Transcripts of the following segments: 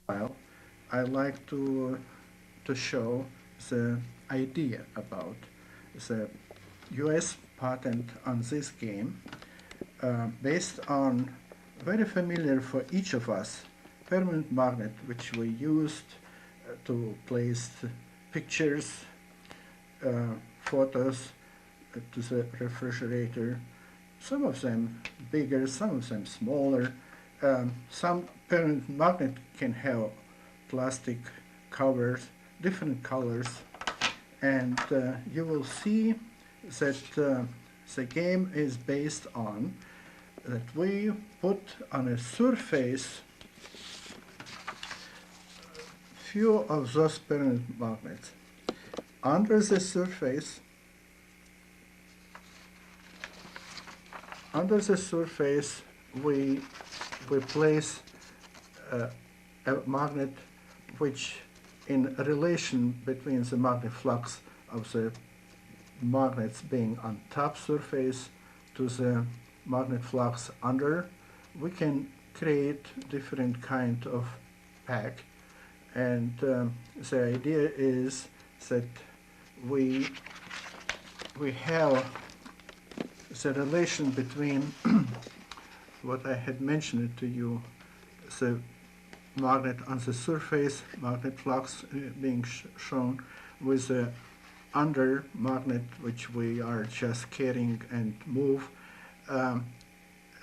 While I like to show the idea about the US patent on this game based on very familiar for each of us permanent magnet which we used to place pictures, photos to the refrigerator, some of them bigger, some of them smaller. Some permanent magnet can have plastic covers, different colors, and you will see that the game is based on that we put on a surface few of those permanent magnets. Under the surface, we place a magnet which in relation between the magnetic flux of the magnets being on top surface to the magnet flux under, we can create different kind of pack. And the idea is that we have the relation between what I had mentioned to you, the magnet on the surface, magnet flux being shown, with the under magnet which we are just carrying and move, a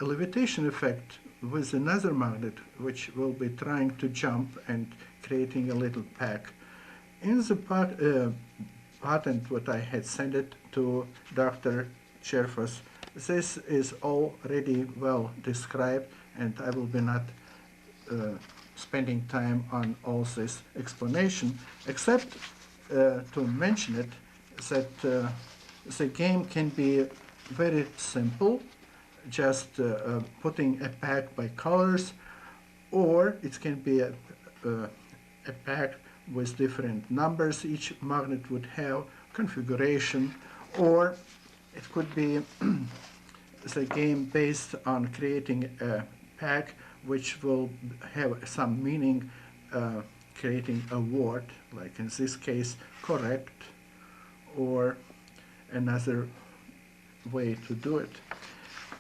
levitation effect with another magnet which will be trying to jump and creating a little pack. In the patent what I had sent it to Dr. Cherfas, this is already well described, and I will be not spending time on all this explanation, except to mention it that the game can be very simple, just putting a pack by colors, or it can be a pack with different numbers each magnet would have, configuration, or it could be the game based on creating a pack which will have some meaning, creating a word, like in this case, correct, or another way to do it.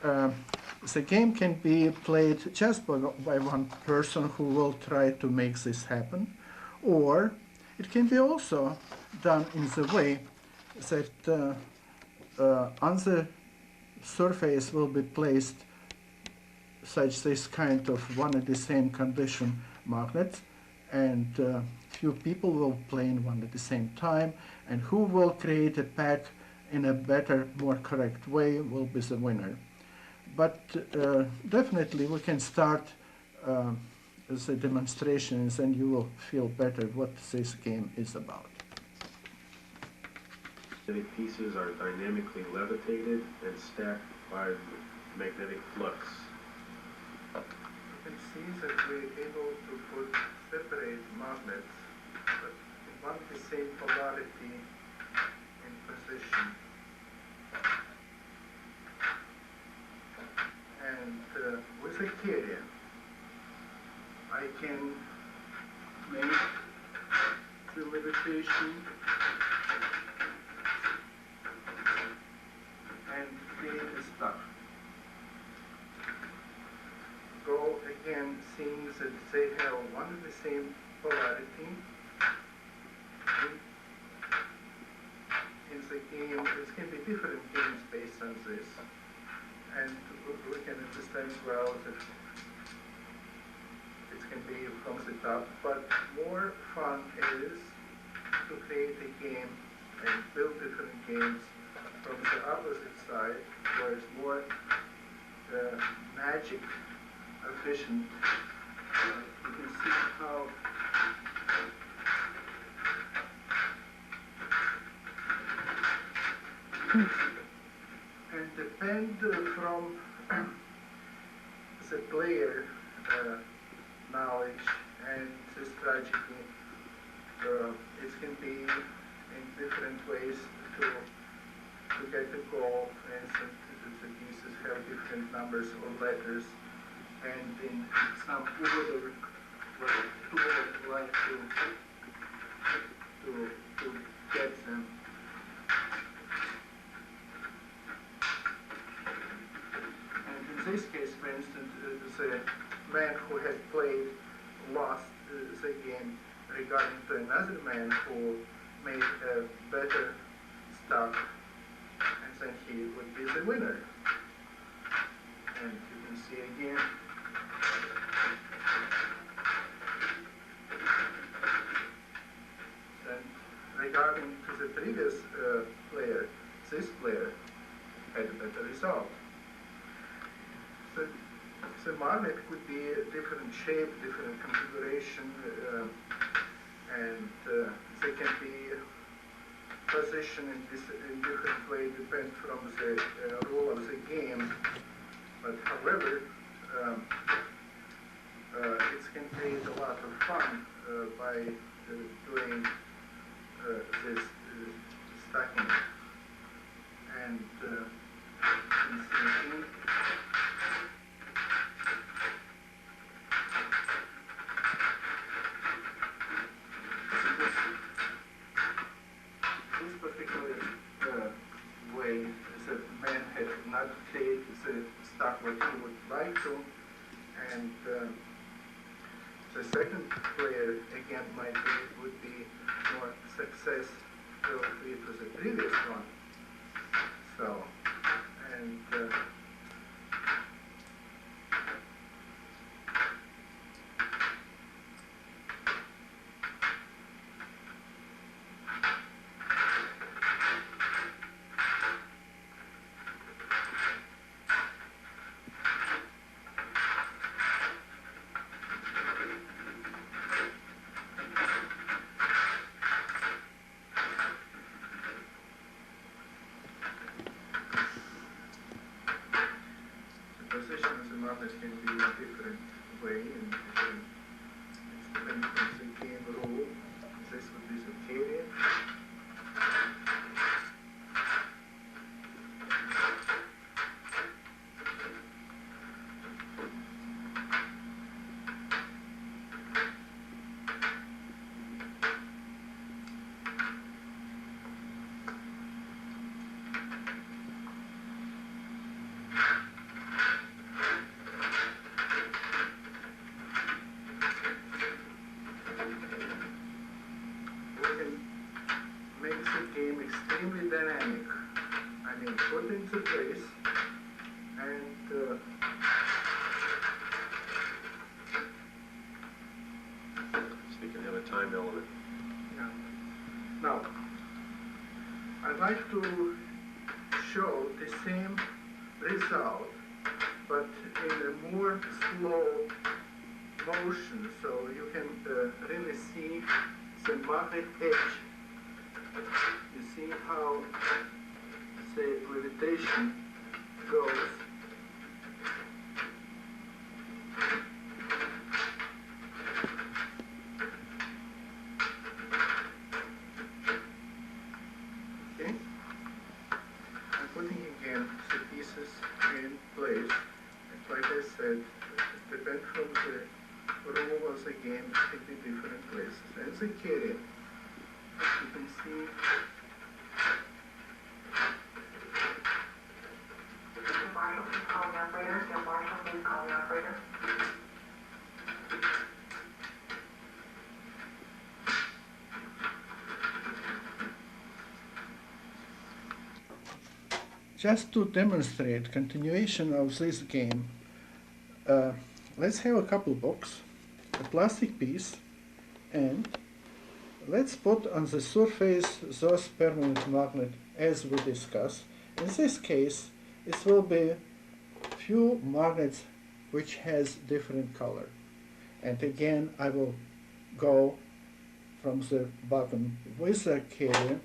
The game can be played just by one person who will try to make this happen, or it can be also done in the way that on the surface will be placed such this kind of one and the same condition magnets, and few people will play in one at the same time, and who will create a pack in a better, more correct way will be the winner. But definitely we can start the demonstrations, and you will feel better what this game is about. Many pieces are dynamically levitated and stacked by magnetic flux. You can see that we're able to put separate magnets, but in one the same polarity in position. And with a carrier, I can make the levitation and create a star. Go again, seeing that they have one and the same polarity. In the game, it can be different games based on this. And we can understand well that it can be from the top, but more fun is to create a game and build different games from the opposite side, where it's more magic efficient. You can see how and depend from the player knowledge and the strategy. It can be in different ways to get the goal. For instance, the pieces have different numbers or letters, and in some order would like to get them. And in this case, for instance, the man who had played lost the game regarding to another man who made a better start, and then he would be the winner. And you can see again that regarding to the previous player, this player had a better result. So the magnet could be a different shape, different configuration, and they can be positioned in different way, depend from the rule of the game. But however, it can create a lot of fun by doing this stacking. And in thinking, this particular way, the man had not played the stack what he would like to, and the second player again would be more success relative to the previous one. So, and position of the magnets can be a different way, and it's depending on the game rule. This would be the carrier. Makes the game extremely dynamic. I mean, put into place and So you can have a time element. yeah. Now, I'd like to show the same result, but in a more slow motion, so you can really see the magnet edge. You see how the levitation goes. Okay? I'm putting again the pieces in place. And like I said, depend from the rule of the game, it can be different places. And the carrier. You can see Marshall, please call the operator. Skip Marshall, please call the operator. just to demonstrate continuation of this game, let's have a couple box, a plastic piece, and let's put on the surface those permanent magnet as we discussed. In this case, it will be few magnets which has different color. And again, I will go from the bottom with the carrier,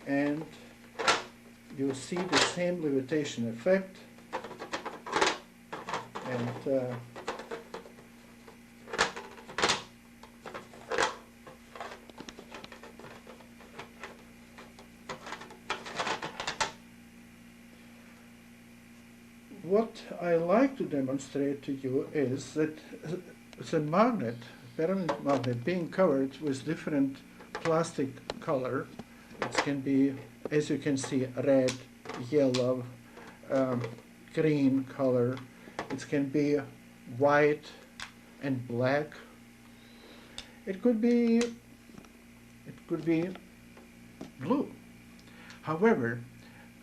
and you see the same levitation effect. And what I like to demonstrate to you is that the magnet permanent magnet being covered with different plastic color. It can be, as you can see, red, yellow, green color. It can be white and black. It could be blue. However,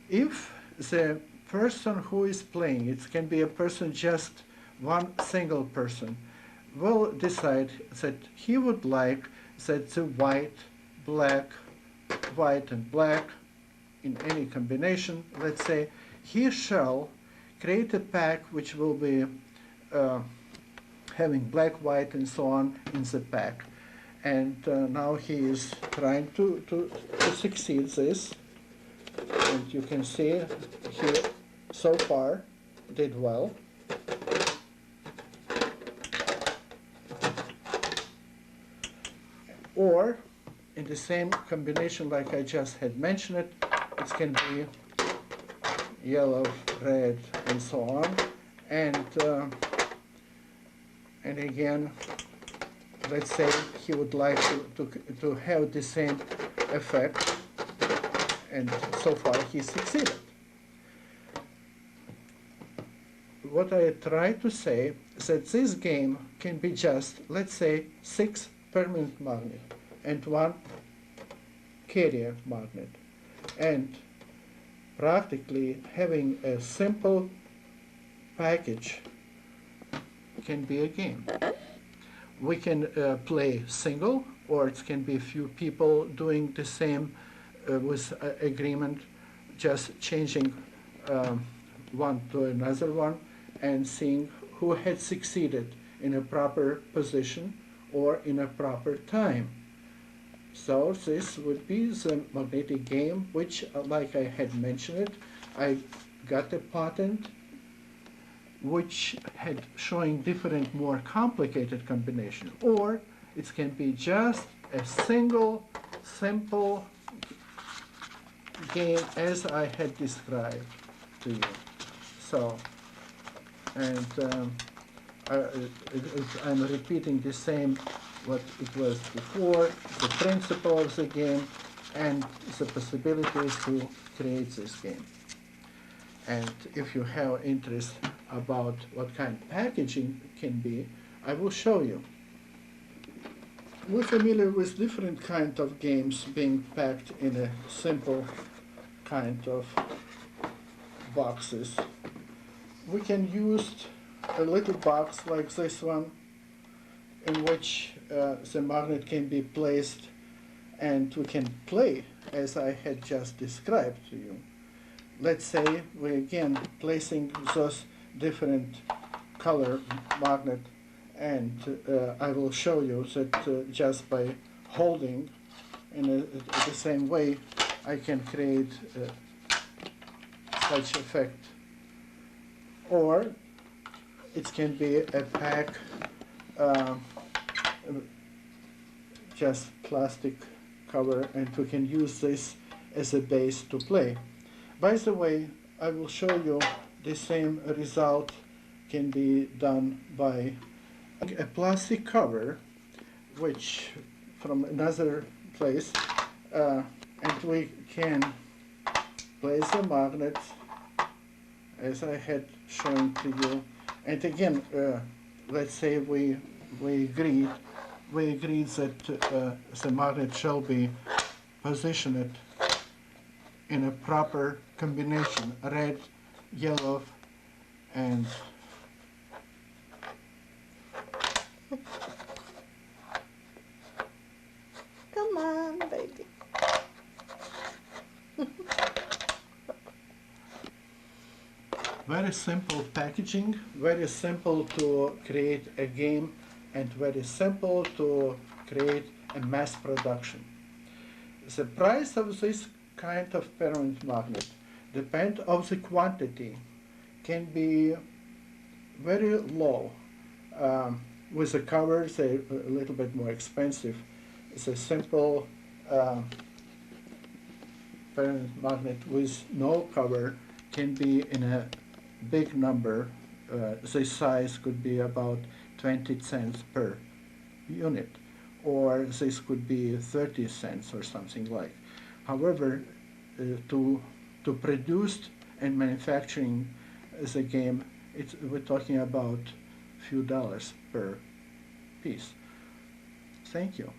if the person who is playing, it can be a person, just one single person, will decide that he would like that the white and black in any combination, let's say, he shall create a pack which will be having black, white, and so on in the pack. And now he is trying to succeed this. And you can see he so far did well. Or in the same combination like I just had mentioned it can be yellow, red, and so on. And again, let's say he would like to have the same effect, and so far he succeeded. What I try to say is that this game can be just, let's say, 6 permanent magnet and 1 carrier magnet, and practically having a simple package can be a game. We can play single, or it can be a few people doing the same with agreement, just changing one to another one and seeing who had succeeded in a proper position or in a proper time. So this would be the magnetic game, which, like I had mentioned, I got a patent which had showing different, more complicated combination, or it can be just a single, simple game as I had described to you. So, and I'm repeating the same what it was before, the principle of the game and the possibilities to create this game. And if you have interest about what kind of packaging can be, I will show you. We're familiar with different kinds of games being packed in a simple kind of boxes. We can use a little box like this one, in which the magnet can be placed, and we can play as I had just described to you. Let's say we again placing those different color magnet, and I will show you that just by holding in the same way I can create such effect. Or it can be a pack, just plastic cover, and we can use this as a base to play. By the way, I will show you the same result can be done by a plastic cover, which from another place, and we can place the magnet as I had shown to you. And again, let's say we agreed that the magnet shall be positioned in a proper combination, red, yellow, and come on, baby. very simple packaging, very simple to create a game, and very simple to create a mass production. The price of this kind of permanent magnet depends on the quantity, can be very low. With the covers, they're a little bit more expensive. It's a simple permanent magnet with no cover can be in a big number. The size could be about 20 cents per unit, or this could be 30 cents or something like. However, to produce and manufacturing the game, we're talking about a few dollars per piece. Thank you.